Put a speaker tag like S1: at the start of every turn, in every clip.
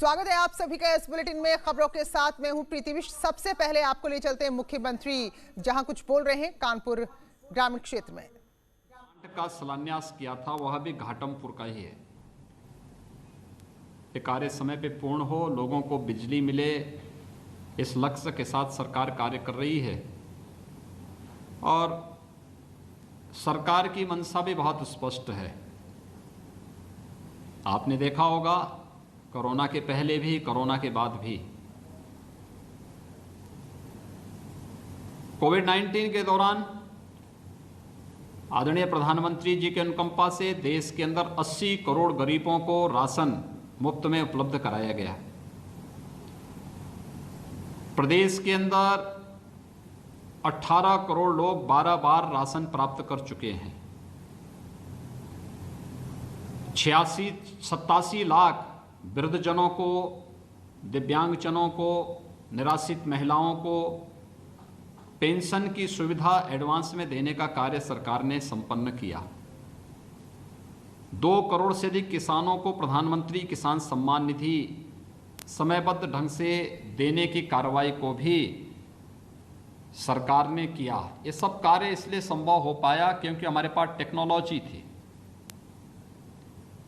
S1: स्वागत है आप सभी का इस बुलेटिन में। खबरों के साथ मैं हूं प्रीति विश। सबसे पहले आपको ले चलते हैं मुख्यमंत्री जहां कुछ बोल रहे हैं कानपुर ग्रामीण क्षेत्र में।
S2: का शिलान्यास किया था वह भी घाटमपुर का ही है। ये कार्य समय पे पूर्ण हो, लोगों को बिजली मिले, इस लक्ष्य के साथ सरकार कार्य कर रही है और सरकार की मंशा भी बहुत स्पष्ट है। आपने देखा होगा कोरोना के पहले भी, कोरोना के बाद भी, कोविड-19 के दौरान आदरणीय प्रधानमंत्री जी के अनुकंपा से देश के अंदर 80 करोड़ गरीबों को राशन मुफ्त में उपलब्ध कराया गया। प्रदेश के अंदर 18 करोड़ लोग 12 बार राशन प्राप्त कर चुके हैं। 87 लाख वृद्धजनों को, दिव्यांगजनों को, निराश्रित महिलाओं को पेंशन की सुविधा एडवांस में देने का कार्य सरकार ने संपन्न किया। 2 करोड़ से अधिक किसानों को प्रधानमंत्री किसान सम्मान निधि समयबद्ध ढंग से देने की कार्रवाई को भी सरकार ने किया। ये सब कार्य इसलिए संभव हो पाया क्योंकि हमारे पास टेक्नोलॉजी थी।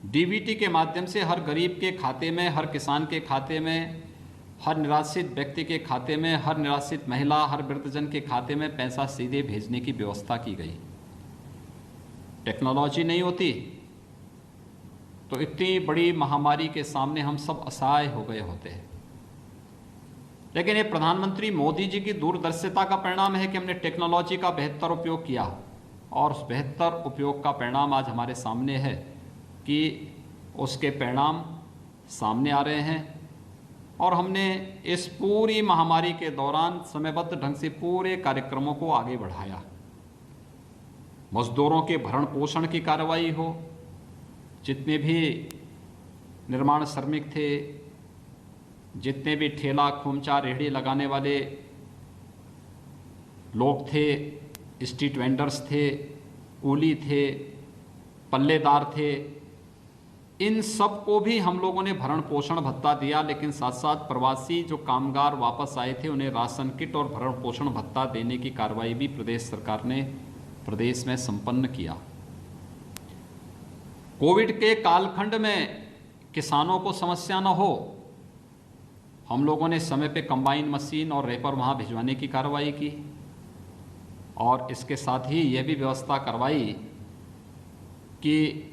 S2: डीबीटी के माध्यम से हर गरीब के खाते में, हर किसान के खाते में, हर निराश्रित व्यक्ति के खाते में, हर निराश्रित महिला, हर वृद्धजन के खाते में पैसा सीधे भेजने की व्यवस्था की गई। टेक्नोलॉजी नहीं होती तो इतनी बड़ी महामारी के सामने हम सब असहाय हो गए होते हैं। लेकिन ये प्रधानमंत्री मोदी जी की दूरदर्शिता का परिणाम है कि हमने टेक्नोलॉजी का बेहतर उपयोग किया और उस बेहतर उपयोग का परिणाम आज हमारे सामने है कि उसके परिणाम सामने आ रहे हैं और हमने इस पूरी महामारी के दौरान समयबद्ध ढंग से पूरे कार्यक्रमों को आगे बढ़ाया। मजदूरों के भरण पोषण की कार्रवाई हो, जितने भी निर्माण श्रमिक थे, जितने भी ठेला खोमचा रेहड़ी लगाने वाले लोग थे, स्ट्रीट वेंडर्स थे, कूली थे, पल्लेदार थे, इन सब को भी हम लोगों ने भरण पोषण भत्ता दिया। लेकिन साथ साथ प्रवासी जो कामगार वापस आए थे उन्हें राशन किट और भरण पोषण भत्ता देने की कार्रवाई भी प्रदेश सरकार ने प्रदेश में संपन्न किया। कोविड के कालखंड में किसानों को समस्या न हो, हम लोगों ने समय पे कंबाइन मशीन और रेपर वहाँ भिजवाने की कार्रवाई की और इसके साथ ही यह भी व्यवस्था करवाई कि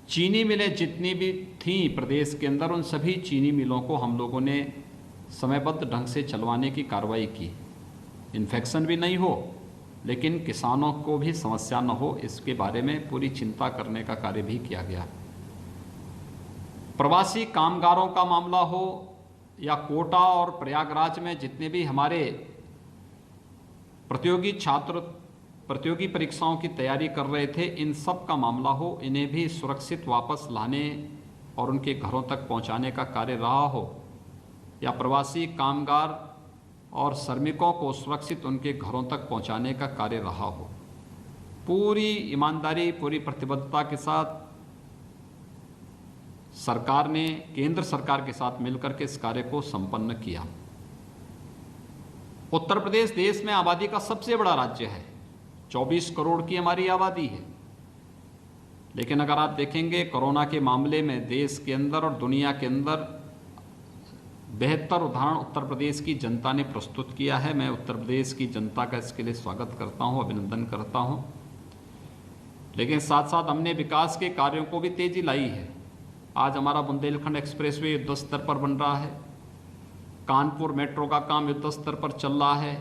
S2: चीनी मिलें जितनी भी थीं प्रदेश के अंदर, उन सभी चीनी मिलों को हम लोगों ने समयबद्ध ढंग से चलवाने की कार्रवाई की। इन्फेक्शन भी नहीं हो लेकिन किसानों को भी समस्या न हो, इसके बारे में पूरी चिंता करने का कार्य भी किया गया। प्रवासी कामगारों का मामला हो या कोटा और प्रयागराज में जितने भी हमारे प्रतियोगी छात्र प्रतियोगी परीक्षाओं की तैयारी कर रहे थे, इन सब का मामला हो, इन्हें भी सुरक्षित वापस लाने और उनके घरों तक पहुंचाने का कार्य रहा हो, या प्रवासी कामगार और श्रमिकों को सुरक्षित उनके घरों तक पहुंचाने का कार्य रहा हो, पूरी ईमानदारी, पूरी प्रतिबद्धता के साथ सरकार ने केंद्र सरकार के साथ मिलकर के इस कार्य को संपन्न किया। उत्तर प्रदेश देश में आबादी का सबसे बड़ा राज्य है, 24 करोड़ की हमारी आबादी है। लेकिन अगर आप देखेंगे कोरोना के मामले में देश के अंदर और दुनिया के अंदर बेहतर उदाहरण उत्तर प्रदेश की जनता ने प्रस्तुत किया है। मैं उत्तर प्रदेश की जनता का इसके लिए स्वागत करता हूं, अभिनंदन करता हूं। लेकिन साथ साथ हमने विकास के कार्यों को भी तेजी लाई है। आज हमारा बुंदेलखंड एक्सप्रेसवे युद्ध स्तर पर बन रहा है, कानपुर मेट्रो का काम युद्ध स्तर पर चल रहा है,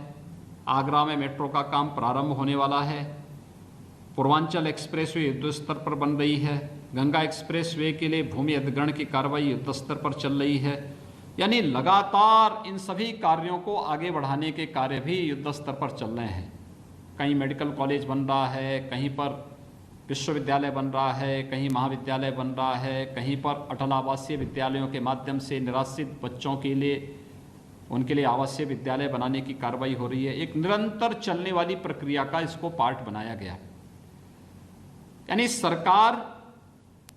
S2: आगरा में मेट्रो का काम प्रारंभ होने वाला है, पूर्वांचल एक्सप्रेसवे युद्ध स्तर पर बन रही है, गंगा एक्सप्रेसवे के लिए भूमि अधिग्रहण की कार्रवाई युद्ध स्तर पर चल रही है। यानी लगातार इन सभी कार्यों को आगे बढ़ाने के कार्य भी युद्ध स्तर पर चल रहे हैं। कहीं मेडिकल कॉलेज बन रहा है, कहीं पर विश्वविद्यालय बन रहा है, कहीं महाविद्यालय बन रहा है, कहीं पर अटल आवासीय विद्यालयों के माध्यम से निराश्रित बच्चों के लिए उनके लिए आवासीय विद्यालय बनाने की कार्रवाई हो रही है। एक निरंतर चलने वाली प्रक्रिया का इसको पार्ट बनाया गया। यानी सरकार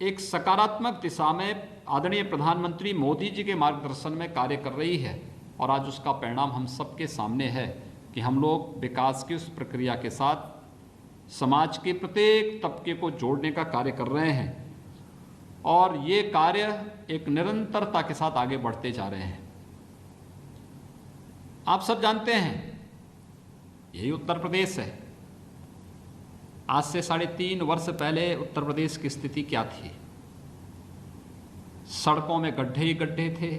S2: एक सकारात्मक दिशा में आदरणीय प्रधानमंत्री मोदी जी के मार्गदर्शन में कार्य कर रही है और आज उसका परिणाम हम सबके सामने है कि हम लोग विकास की उस प्रक्रिया के साथ समाज के प्रत्येक तबके को जोड़ने का कार्य कर रहे हैं और ये कार्य एक निरंतरता के साथ आगे बढ़ते जा रहे हैं। आप सब जानते हैं यही उत्तर प्रदेश है। आज से 3.5 वर्ष पहले उत्तर प्रदेश की स्थिति क्या थी? सड़कों में गड्ढे ही गड्ढे थे,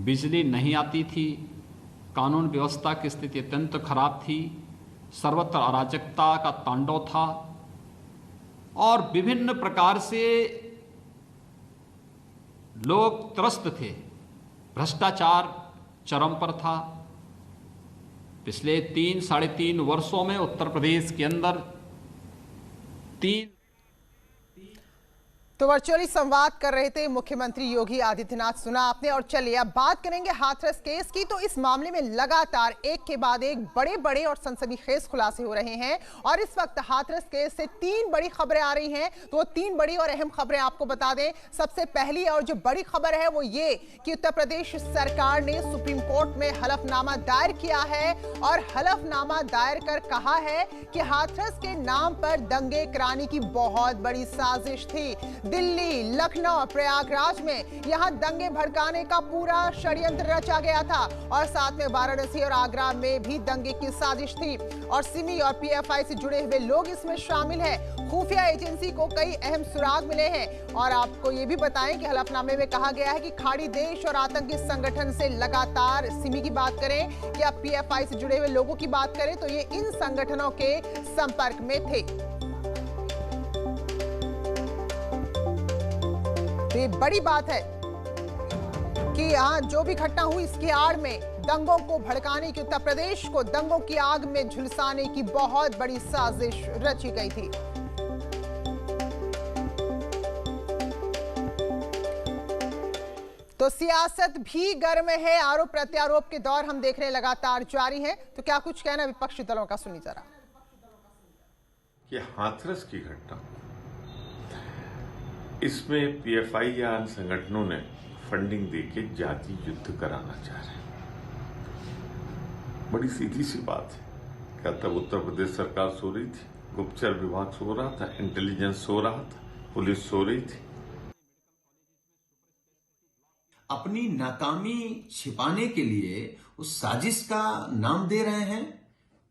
S2: बिजली नहीं आती थी, कानून व्यवस्था की स्थिति अत्यंत खराब थी, सर्वत्र अराजकता का तांडव था और विभिन्न प्रकार से लोग त्रस्त थे। भ्रष्टाचार चरम पर था। पिछले 3-3.5 वर्षों में उत्तर प्रदेश के अंदर 3
S1: तो वर्चुअली संवाद कर रहे थे मुख्यमंत्री योगी आदित्यनाथ, सुना आपने। और चलिए अब बात करेंगे हाथरस केस की। तो इस मामले में लगातार एक के बाद एक बड़े बड़े और सनसनीखेज खुलासे हो रहे हैं और इस वक्त हाथरस केस से 3 बड़ी खबरें आ रही हैं। तो 3 बड़ी और अहम खबरें आपको बता दें। सबसे पहली और जो बड़ी खबर है वो ये कि उत्तर प्रदेश सरकार ने सुप्रीम कोर्ट में हलफनामा दायर किया है और हलफनामा दायर कर कहा है कि हाथरस के नाम पर दंगे कराने की बहुत बड़ी साजिश थी। दिल्ली, लखनऊ, प्रयागराज में यहां दंगे भड़काने का पूरा षड्यंत्र रचा गया था और साथ में वाराणसी और आगरा में भी दंगे की साजिश थी और सिमी और पीएफआई से जुड़े हुए लोग इसमें शामिल हैं। खुफिया एजेंसी को कई अहम सुराग मिले हैं और आपको यह भी बताएं कि हलफनामे में कहा गया है कि खाड़ी देश और आतंकी संगठन से लगातार सिमी की बात करें या पीएफआई से जुड़े हुए लोगों की बात करें तो ये इन संगठनों के संपर्क में थे। तो ये बड़ी बात है कि यहां जो भी घटना हुई इसकी आड़ में दंगों को भड़काने की, उत्तर प्रदेश को दंगों की आग में झुलसाने की बहुत बड़ी साजिश रची गई थी। तो सियासत भी गर्म है। आरोप प्रत्यारोप के दौर हम देख रहे हैं लगातार जारी है। तो क्या कुछ कहना विपक्षी दलों का, सुनिए जरा।
S3: ये हाथरस की घटना, इसमें पीएफआई या अन्य संगठनों ने फंडिंग देके जाति युद्ध कराना चाह रहे हैं। बड़ी सीधी सी बात है। क्या तब उत्तर प्रदेश सरकार सो रही थी? गुप्तचर विभाग सो रहा था, इंटेलिजेंस सो रहा था, पुलिस सो रही थी।
S4: अपनी नाकामी छिपाने के लिए उस साजिश का नाम दे रहे हैं।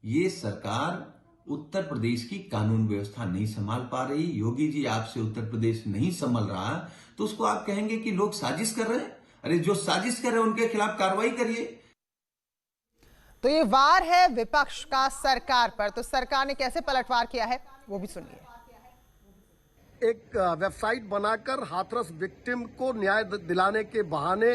S4: ये सरकार उत्तर प्रदेश की कानून व्यवस्था नहीं संभाल पा रही। योगी जी, आपसे उत्तर प्रदेश नहीं संभल रहा तो उसको आप कहेंगे कि लोग साजिश कर रहे हैं? अरे जो साजिश कर रहे हैं उनके खिलाफ कार्रवाई करिए।
S1: तो ये वार है विपक्ष का सरकार पर। तो सरकार ने कैसे पलटवार किया है वो भी सुनिए।
S5: एक वेबसाइट बनाकर हाथरस विक्टिम को न्याय दिलाने के बहाने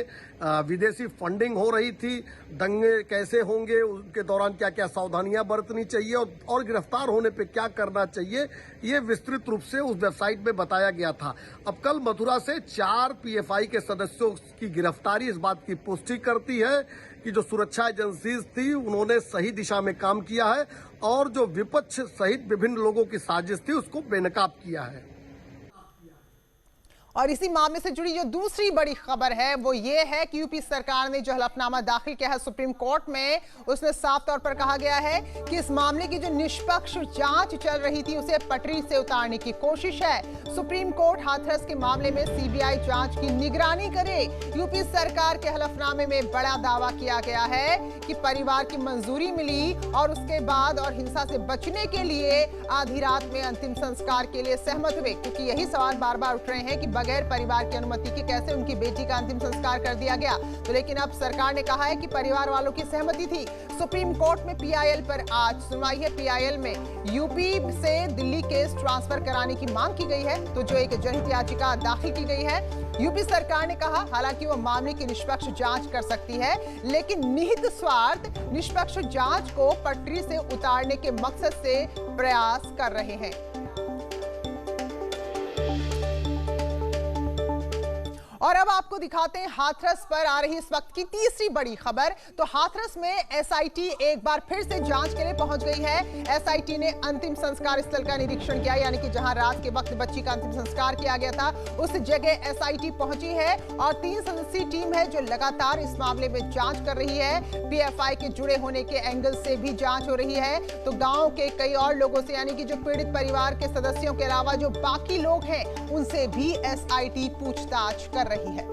S5: विदेशी फंडिंग हो रही थी। दंगे कैसे होंगे, उनके दौरान क्या क्या सावधानियां बरतनी चाहिए और गिरफ्तार होने पे क्या करना चाहिए, ये विस्तृत रूप से उस वेबसाइट में बताया गया था। अब कल मथुरा से 4 पीएफआई के सदस्यों की गिरफ्तारी इस बात की पुष्टि करती है कि जो सुरक्षा एजेंसीज थी उन्होंने सही दिशा में काम किया है और जो विपक्ष सहित विभिन्न लोगों की साजिश थी उसको बेनकाब किया है।
S1: और इसी मामले से जुड़ी जो दूसरी बड़ी खबर है वो ये है कि यूपी सरकार ने जो हलफनामा दाखिल किया है सुप्रीम कोर्ट में, उसमें साफ तौर पर कहा गया है कि इस मामले की जो निष्पक्ष जांच चल रही थी उसे पटरी से उतारने की कोशिश है। सुप्रीम कोर्ट हाथरस के मामले में सीबीआई जांच की निगरानी करे। यूपी सरकार के हलफनामे में बड़ा दावा किया गया है कि परिवार की मंजूरी मिली और उसके बाद और हिंसा से बचने के लिए आधी रात में अंतिम संस्कार के लिए सहमत हुए, क्योंकि यही सवाल बार बार उठ रहे हैं कि बगैर परिवार की अनुमति के कैसे उनकी बेटी का अंतिम संस्कार कर दिया गया। तो लेकिन अब सरकार ने कहा है कि परिवार वालों की सहमति थी। सुप्रीम कोर्ट में पीआईएल पर आज सुनवाई है। पीआईएल में यूपी से दिल्ली केस ट्रांसफर कराने की मांग की गई है, तो जो एक जनहित याचिका दाखिल की गई है। यूपी सरकार ने कहा हालांकि वो मामले की निष्पक्ष जांच कर सकती है, लेकिन निहित स्वार्थ निष्पक्ष जांच को पटरी से उतारने के मकसद से प्रयास कर रहे हैं। और अब आपको दिखाते हैं हाथरस पर आ रही इस वक्त की तीसरी बड़ी खबर। तो हाथरस में एसआईटी एक बार फिर से जांच के लिए पहुंच गई है। एसआईटी ने अंतिम संस्कार स्थल का निरीक्षण किया, यानी कि जहां रात के वक्त बच्ची का अंतिम संस्कार किया गया था उस जगह एसआईटी पहुंची है और 3 सदस्यीय टीम है जो लगातार इस मामले में जांच कर रही है। पीएफआई के जुड़े होने के एंगल से भी जांच हो रही है। तो गांव के कई और लोगों से, यानी कि जो पीड़ित परिवार के सदस्यों के अलावा जो बाकी लोग हैं उनसे भी एसआईटी पूछताछ कर रही है।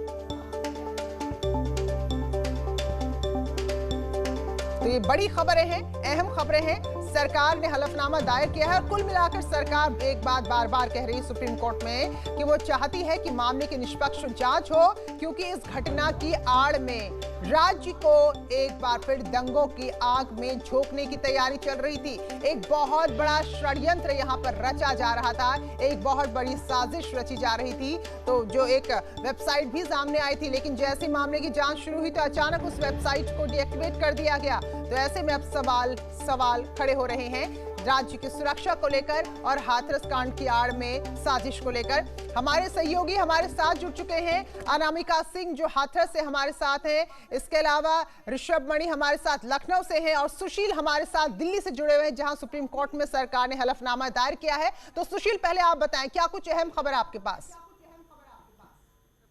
S1: तो ये बड़ी खबरें हैं, अहम खबरें हैं। सरकार ने हलफनामा दायर किया है और कुल मिलाकर सरकार एक बात बार बार कह रही है सुप्रीम कोर्ट में कि वो चाहती है कि मामले की निष्पक्ष जांच हो, क्योंकि इस घटना की आड़ में राज्य को एक बार फिर दंगों की आग में झोंकने की तैयारी चल रही थी। एक बहुत बड़ा षड्यंत्र यहां पर रचा जा रहा था, एक बहुत बड़ी साजिश रची जा रही थी। तो जो एक वेबसाइट भी सामने आई थी, लेकिन जैसे मामले की जांच शुरू हुई तो अचानक उस वेबसाइट को डीएक्टिवेट कर दिया गया। तो ऐसे में अब सवाल खड़े हो रहे हैं राज्य की सुरक्षा को लेकर और हाथरस कांड की आड़ में साजिश को लेकर। हमारे सहयोगी हमारे साथ जुड़ चुके हैं, अनामिका सिंह जो हाथरस से हमारे साथ हैं, इसके अलावा ऋषभ मणि हमारे साथ लखनऊ से हैं और सुशील हमारे साथ दिल्ली से जुड़े हुए हैं जहां सुप्रीम कोर्ट में सरकार ने हलफनामा दायर किया है। तो सुशील, पहले आप बताएं क्या कुछ अहम खबर आपके पास?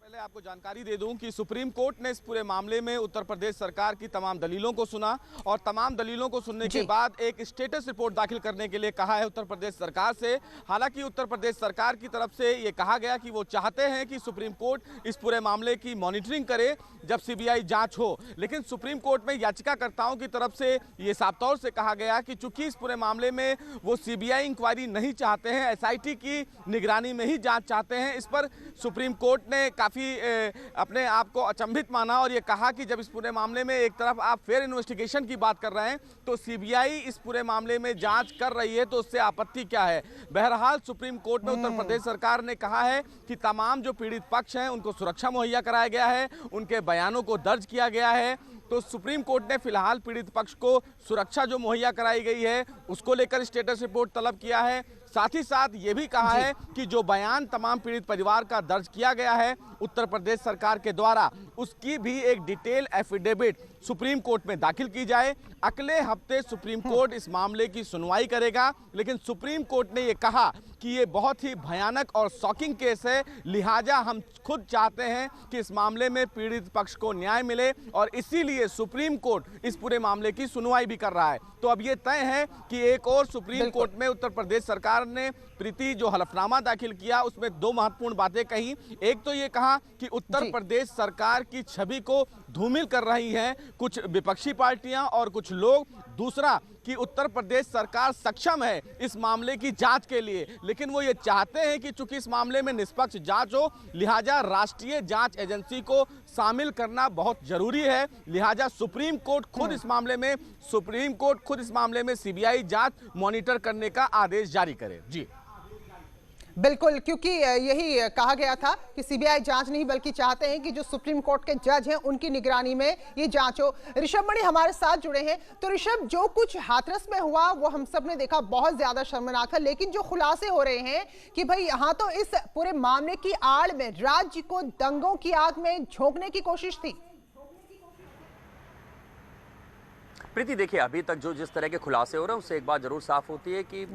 S6: पहले आपको जानकारी दे दूं कि सुप्रीम कोर्ट ने इस पूरे मामले में उत्तर प्रदेश सरकार की तमाम दलीलों को सुना और तमाम दलीलों को सुनने के बाद एक स्टेटस रिपोर्ट दाखिल करने के लिए कहा है उत्तर प्रदेश सरकार से। हालांकि उत्तर प्रदेश सरकार की तरफ से ये कहा गया कि वो चाहते हैं कि सुप्रीम कोर्ट इस पूरे मामले की मॉनिटरिंग करे जब सीबीआई जांच हो, लेकिन सुप्रीम कोर्ट में याचिकाकर्ताओं की तरफ से ये साफ तौर से कहा गया कि चूंकि इस पूरे मामले में वो सीबीआई इंक्वायरी नहीं चाहते हैं, एसआईटी की निगरानी में ही जांच चाहते हैं। इस पर सुप्रीम कोर्ट ने काफी अपने आप को अचंभित माना और ये कहा कि जब इस पूरे मामले में एक तरफ आप फेयर इन्वेस्टिगेशन की बात कर रहे हैं तो सीबीआई इस पूरे मामले में जांच कर रही है, तो उससे आपत्ति क्या है। बहरहाल सुप्रीम कोर्ट में उत्तर प्रदेश सरकार ने कहा है कि तमाम जो पीड़ित पक्ष हैं उनको सुरक्षा मुहैया कराया गया है, उनके बयानों को दर्ज किया गया है। तो सुप्रीम कोर्ट ने फिलहाल पीड़ित पक्ष को सुरक्षा जो मुहैया कराई गई है उसको लेकर स्टेटस रिपोर्ट तलब किया है। साथ ही साथ ये भी कहा है कि जो बयान तमाम पीड़ित परिवार का दर्ज किया गया है उत्तर प्रदेश सरकार के द्वारा, उसकी भी एक डिटेल एफिडेविट सुप्रीम कोर्ट में दाखिल की जाए। अगले हफ्ते सुप्रीम कोर्ट इस मामले की सुनवाई करेगा, लेकिन सुप्रीम कोर्ट ने ये कहा कि ये बहुत ही भयानक और शॉकिंग केस है, लिहाजा हम खुद चाहते हैं कि इस मामले में पीड़ित पक्ष को न्याय मिले और इसीलिए सुप्रीम कोर्ट इस पूरे मामले की सुनवाई भी कर रहा है। तो अब ये तय है कि एक और सुप्रीम कोर्ट में उत्तर प्रदेश सरकार ने प्रीति जो हलफनामा दाखिल किया उसमें 2 महत्वपूर्ण बातें कही। एक तो ये कहा कि उत्तर प्रदेश सरकार की छवि को धूमिल कर रही हैं कुछ विपक्षी पार्टियां और कुछ लोग। दूसरा कि उत्तर प्रदेश सरकार सक्षम है इस मामले की जांच के लिए, लेकिन वो ये चाहते हैं कि चूंकि इस मामले में निष्पक्ष जांच हो, लिहाजा राष्ट्रीय जांच एजेंसी को शामिल करना बहुत जरूरी है। लिहाजा सुप्रीम कोर्ट खुद इस मामले में सीबीआई जांच मॉनिटर करने का आदेश जारी करे। जी
S1: बिल्कुल, क्योंकि यही कहा गया था कि सीबीआई जांच नहीं बल्कि चाहते हैं कि जो सुप्रीम कोर्ट के जज हैं उनकी निगरानी में ये जांच हो। ऋषभ मणि हमारे साथ जुड़े हैं। तो ऋषभ, जो कुछ हाथरस में हुआ वो हम सब ने देखा, बहुत ज्यादा शर्मनाक है, लेकिन जो खुलासे हो रहे हैं कि भाई यहाँ तो इस पूरे मामले की आड़ में राज्य को दंगों की आग में झोंकने की कोशिश थी।
S7: प्रीति, देखिए अभी तक जो जिस तरह के खुलासे हो रहे हैं उससे एक बात जरूर साफ होती है कि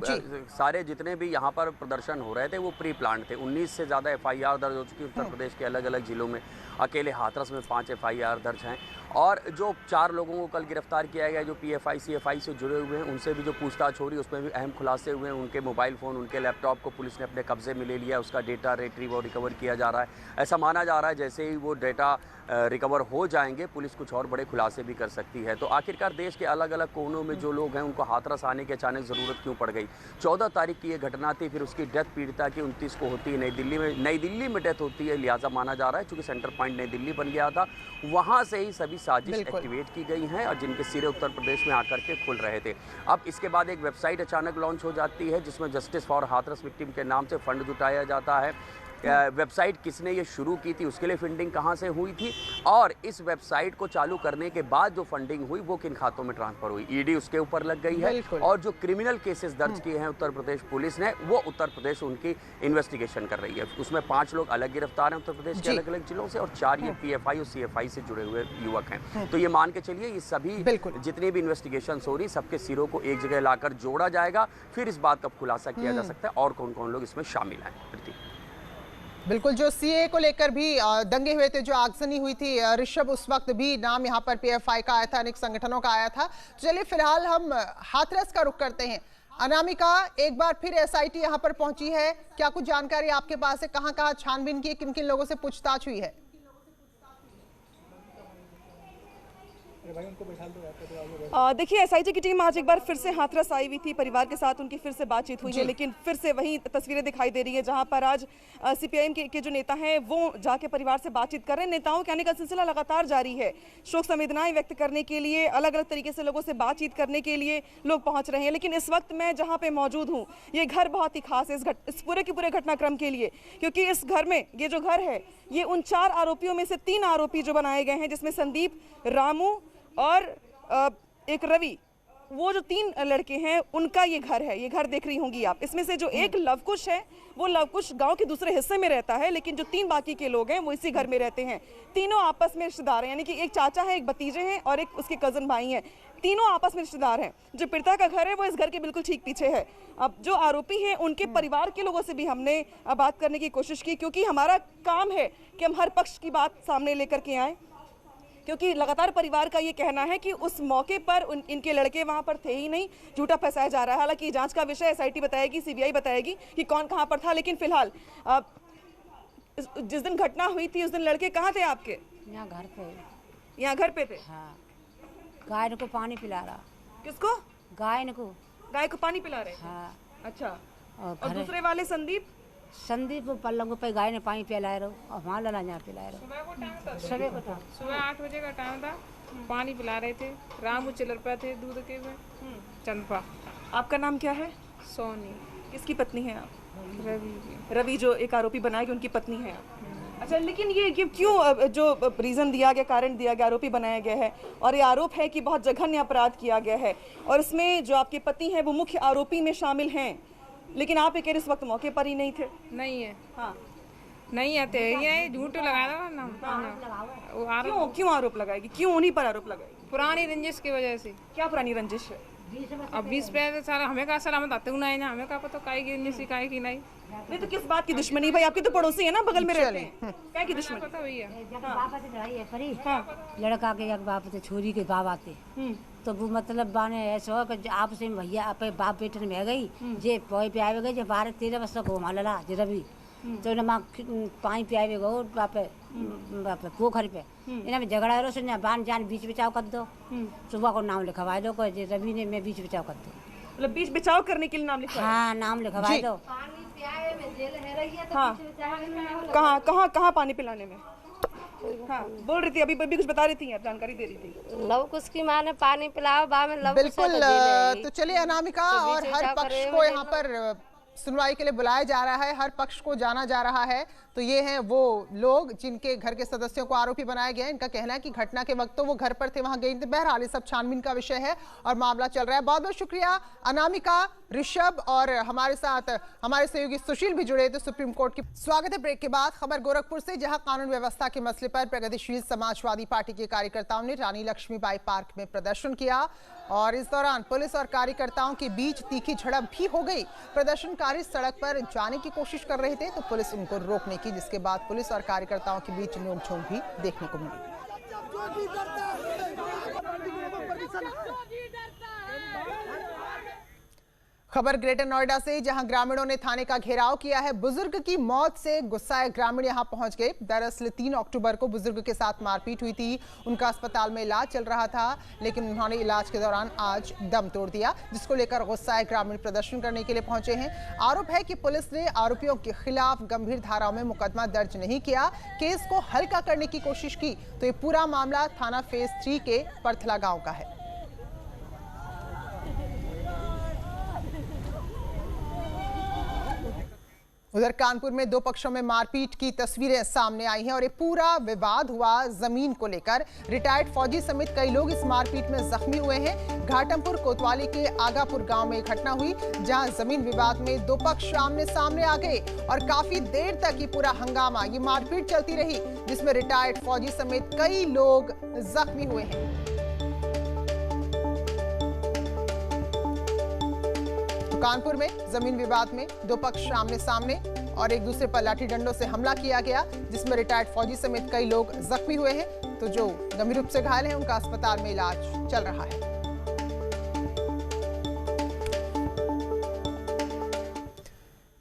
S7: सारे जितने भी यहाँ पर प्रदर्शन हो रहे थे वो प्री प्लान थे। 19 से ज़्यादा एफआईआर दर्ज हो चुकी है उत्तर प्रदेश के अलग अलग जिलों में। अकेले हाथरस में 5 एफआईआर दर्ज हैं और जो 4 लोगों को कल गिरफ्तार किया गया जो पीएफआई सीएफआई से जुड़े हुए हैं उनसे भी जो पूछताछ हो रही है उसमें भी अहम खुलासे हुए हैं। उनके मोबाइल फ़ोन, उनके लैपटॉप को पुलिस ने अपने कब्जे में ले लिया, उसका डेटा रिट्रीव और रिकवर किया जा रहा है। ऐसा माना जा रहा है जैसे ही वो डेटा रिकवर हो जाएंगे पुलिस कुछ और बड़े खुलासे भी कर सकती है। तो आखिरकार देश के अलग अलग कोनों में जो लोग हैं उनको हाथरस आने की अचानक ज़रूरत क्यों पड़ गई? 14 तारीख की ये घटना थी, फिर उसकी डेथ पीड़िता की 29 को होती है नई दिल्ली में डेथ होती है। लिहाजा माना जा रहा है चूँकि सेंटर पॉइंट नई दिल्ली बन गया था, वहाँ से ही सभी साजिश एक्टिवेट की गई हैं और जिनके सिरे उत्तर प्रदेश में आकर के खुल रहे थे। अब इसके बाद एक वेबसाइट अचानक लॉन्च हो जाती है जिसमें जस्टिस फॉर हाथरस विक्टिम के नाम से फंड जुटाया जाता है। वेबसाइट किसने ये शुरू की थी, उसके लिए फंडिंग कहाँ से हुई थी, और इस वेबसाइट को चालू करने के बाद जो फंडिंग हुई वो किन खातों में ट्रांसफर हुई। ईडी उसके ऊपर लग गई है, और जो क्रिमिनल केसेस दर्ज किए हैं उत्तर प्रदेश पुलिस ने, वो उत्तर प्रदेश उनकी इन्वेस्टिगेशन कर रही है। उसमें 5 लोग अलग गिरफ्तार हैं उत्तर प्रदेश के अलग अलग जिलों से, और 4 ये पीएफआई और सीएफआई से जुड़े हुए युवक हैं। तो ये मान के चलिए ये सभी जितनी भी इन्वेस्टिगेशन हो रही, सबके सिरों को एक जगह लाकर जोड़ा जाएगा, फिर इस बात का खुलासा किया जा सकता है और कौन कौन लोग इसमें शामिल हैं।
S1: बिल्कुल, जो सीए को लेकर भी दंगे हुए थे, जो आगजनी हुई थी, ऋषभ उस वक्त भी नाम यहाँ पर पीएफआई का आया था, अनेक संगठनों का आया था। चलिए फिलहाल हम हाथरस का रुख करते हैं। अनामिका, एक बार फिर एसआईटी यहाँ पर पहुंची है, क्या कुछ जानकारी आपके पास है? कहाँ छानबीन की, किन किन लोगों से पूछताछ हुई है?
S8: देखिए, एसआईटी की टीम आज एक बार फिर से हाथरस आई हुई थी, परिवार के साथ उनकी फिर से बातचीत हुई है, लेकिन फिर से वही तस्वीरें दिखाई दे रही है जहां पर आज सीपीआईएम के जो नेता हैं वो जाके परिवार से बातचीत कर रहे हैं। नेताओं के आने का सिलसिला लगातार जारी है, शोक संवेदनाएं व्यक्त करने के लिए, अलग अलग तरीके से लोगों से बातचीत करने के लिए लोग पहुंच रहे हैं। लेकिन इस वक्त मैं जहाँ पे मौजूद हूँ, ये घर बहुत ही खास है इस पूरे के पूरे घटनाक्रम के लिए, क्योंकि इस घर में, ये जो घर है, ये उन 4 आरोपियों में से 3 आरोपी जो बनाए गए हैं, जिसमें संदीप, रामू और एक रवि, वो जो 3 लड़के हैं उनका ये घर है। ये घर देख रही होंगी आप। इसमें से जो एक लवकुश है, वो लवकुश गांव के दूसरे हिस्से में रहता है, लेकिन जो 3 बाकी के लोग हैं वो इसी घर में रहते हैं। तीनों आपस में रिश्तेदार हैं, यानी कि एक चाचा है, एक भतीजे हैं और एक उसके कजन भाई हैं। तीनों आपस में रिश्तेदार हैं। जो पीड़िता का घर है वो इस घर के बिल्कुल ठीक पीछे है। अब जो आरोपी हैं उनके परिवार के लोगों से भी हमने बात करने की कोशिश की, क्योंकि हमारा काम है कि हम हर पक्ष की बात सामने लेकर के आएँ, क्योंकि लगातार परिवार का ये कहना है कि उस मौके पर इनके लड़के वहां पर थे ही नहीं, झूठा फंसाया जा रहा है। हालांकि जांच का विषय एसआईटी बताएगी, सीबीआई बताएगी कि कौन कहां पर था, लेकिन फिलहाल जिस दिन घटना हुई थी उस दिन लड़के कहां थे आपके?
S9: यहाँ घर पे।
S8: यहाँ घर पे थे?
S9: हाँ। गाय को पानी पिला रहा।
S8: किसको?
S9: गाय को।
S8: गाय को पानी पिला रहे?
S9: हाँ।
S8: अच्छा। और दूसरे वाले संदीप?
S9: संदीप पल्लंग पे गाय ने पानी पिलाए रहो और वहाँ लला यहाँ पिलाए रहो।
S10: सुबह को टाइम था,
S9: सुबह
S10: 8 बजे का टाइम था, पानी पिला रहे थे। रामू चिलर पे थे दूध के में। चंपा।
S8: आपका नाम क्या है?
S10: सोनी।
S8: किसकी पत्नी है आप?
S10: रवि।
S8: रवि जो एक आरोपी बनाया कि उनकी पत्नी है आप। अच्छा, लेकिन ये क्यों जो रीज़न दिया गया, कारण दिया गया, आरोपी बनाया गया है, और ये आरोप है कि बहुत जघन्य अपराध किया गया है, और इसमें जो आपके पति हैं वो मुख्य आरोपी में शामिल हैं, लेकिन आप एक इस वक्त मौके पर ही नहीं थे?
S10: नहीं है।
S8: हाँ,
S10: नहीं आते, ये झूठ लगा दो ना।
S8: क्यों आरोप लगाएगी? क्यों उन्हीं पर आरोप लगाएगी?
S10: पुरानी रंजिश की वजह से।
S8: क्या पुरानी रंजिश है?
S10: अब 20 पे सारा हमें का सलामत आते हुए ना, हमें का पता काई की नहीं काई की नहीं।
S8: नहीं तो किस बात की दुश्मनी? भाई आपके तो पड़ोसी है ना, बगल में रहते हैं, क्या की दुश्मनी?
S10: पता भैया
S9: लड़का के बाप थे, छोरी के बाप आते, तो वो मतलब बाने ऐसा कि आपस में भैया आप बाप बेटे में गई, जे पोई पे आवे गए, जे 12-13 वर्ष को माला जे रवि, तो इन्हें माँ पानी पियावे गो बाप पोखर पे, इन्हें में झगड़ा रो से बान जान बीच बचाव कर दो, सुबह को नाम लिखवा दो, को जे रवि ने मैं बीच बचाव कर दो,
S8: मतलब बीच बचाव करने के लिए नाम लिखवा?
S9: हाँ, नाम लिखवा दो।
S8: हाँ, कहाँ पानी पिलाने में? हाँ, बोल रही थी अभी कुछ बता रही थी, आप जानकारी दे रही थी।
S11: लवकुश की माँ ने पानी पिलाओ, बा में लवकुश।
S1: बिल्कुल, तो चलिए अनामिका, और हर पक्ष को यहाँ पर सुनवाई के लिए बुलाया जा रहा है, हर पक्ष को जाना जा रहा है। तो ये हैं वो लोग जिनके घर के सदस्यों को आरोपी बनाया गया है। इनका कहना है कि घटना के वक्त तो वो घर पर थे, वहां गए थे। बहरहाल ये सब छानबीन का विषय है और मामला चल रहा है। बहुत बहुत शुक्रिया अनामिका, ऋषभ और हमारे साथ हमारे सहयोगी सुशील भी जुड़े थे सुप्रीम कोर्ट की। स्वागत है ब्रेक के बाद। खबर गोरखपुर से, जहां कानून व्यवस्था के मसले पर प्रगतिशील समाजवादी पार्टी के कार्यकर्ताओं ने रानी लक्ष्मीबाई पार्क में प्रदर्शन किया और इस दौरान पुलिस और कार्यकर्ताओं के बीच तीखी झड़प भी हो गई। प्रदर्शनकारी सड़क पर जाने की कोशिश कर रहे थे तो पुलिस उनको रोकने की, जिसके बाद पुलिस और कार्यकर्ताओं के बीच नोकझोंक भी देखने को मिली। खबर ग्रेटर नोएडा से, जहां ग्रामीणों ने थाने का घेराव किया है। बुजुर्ग की मौत से गुस्साए ग्रामीण यहां पहुंच गए। दरअसल 3 अक्टूबर को बुजुर्ग के साथ मारपीट हुई थी। उनका अस्पताल में इलाज चल रहा था, लेकिन उन्होंने इलाज के दौरान आज दम तोड़ दिया, जिसको लेकर गुस्साए ग्रामीण प्रदर्शन करने के लिए पहुंचे हैं। आरोप है कि पुलिस ने आरोपियों के खिलाफ गंभीर धाराओं में मुकदमा दर्ज नहीं किया, केस को हल्का करने की कोशिश की। तो ये पूरा मामला थाना फेज 3 के परथला गांव का है। उधर कानपुर में दो पक्षों में मारपीट की तस्वीरें सामने आई हैं और ये पूरा विवाद हुआ जमीन को लेकर। रिटायर्ड फौजी समेत कई लोग इस मारपीट में जख्मी हुए हैं। घाटमपुर कोतवाली के आगापुर गांव में घटना हुई, जहां जमीन विवाद में दो पक्ष आमने सामने आ गए और काफी देर तक ये पूरा हंगामा, ये मारपीट चलती रही, जिसमें रिटायर्ड फौजी समेत कई लोग जख्मी हुए हैं। कानपुर में जमीन विवाद में दो पक्ष आमने सामने और एक दूसरे पर लाठी डंडों से हमला किया गया, जिसमें रिटायर्ड फौजी समेत कई लोग जख्मी हुए हैं। तो जो गंभीर रूप से घायल हैं उनका अस्पताल में इलाज चल रहा है।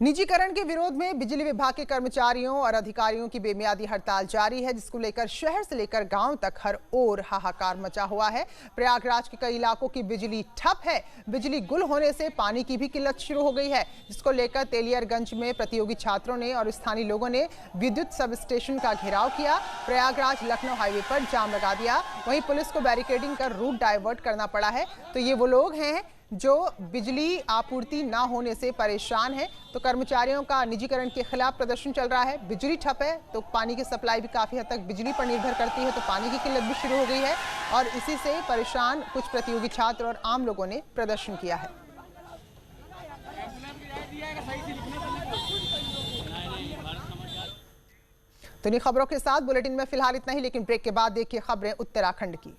S1: निजीकरण के विरोध में बिजली विभाग के कर्मचारियों और अधिकारियों की बेमियादी हड़ताल जारी है, जिसको लेकर शहर से लेकर गांव तक हर ओर हाहाकार मचा हुआ है। प्रयागराज के कई इलाकों की बिजली ठप है। बिजली गुल होने से पानी की भी किल्लत शुरू हो गई है, जिसको लेकर तेलियरगंज में प्रतियोगी छात्रों ने और स्थानीय लोगों ने विद्युत सब स्टेशन का घेराव किया। प्रयागराज लखनऊ हाईवे पर जाम लगा दिया। वहीं पुलिस को बैरिकेडिंग कर रूट डाइवर्ट करना पड़ा है। तो ये वो लोग हैं जो बिजली आपूर्ति ना होने से परेशान हैं। तो कर्मचारियों का निजीकरण के खिलाफ प्रदर्शन चल रहा है। बिजली ठप है तो पानी की सप्लाई भी काफी हद तक बिजली पर निर्भर करती है, तो पानी की किल्लत भी शुरू हो गई है और इसी से परेशान कुछ प्रतियोगी छात्र और आम लोगों ने प्रदर्शन किया है। तो इन खबरों के साथ बुलेटिन में फिलहाल इतना ही, लेकिन ब्रेक के बाद देखिए खबरें उत्तराखंड की।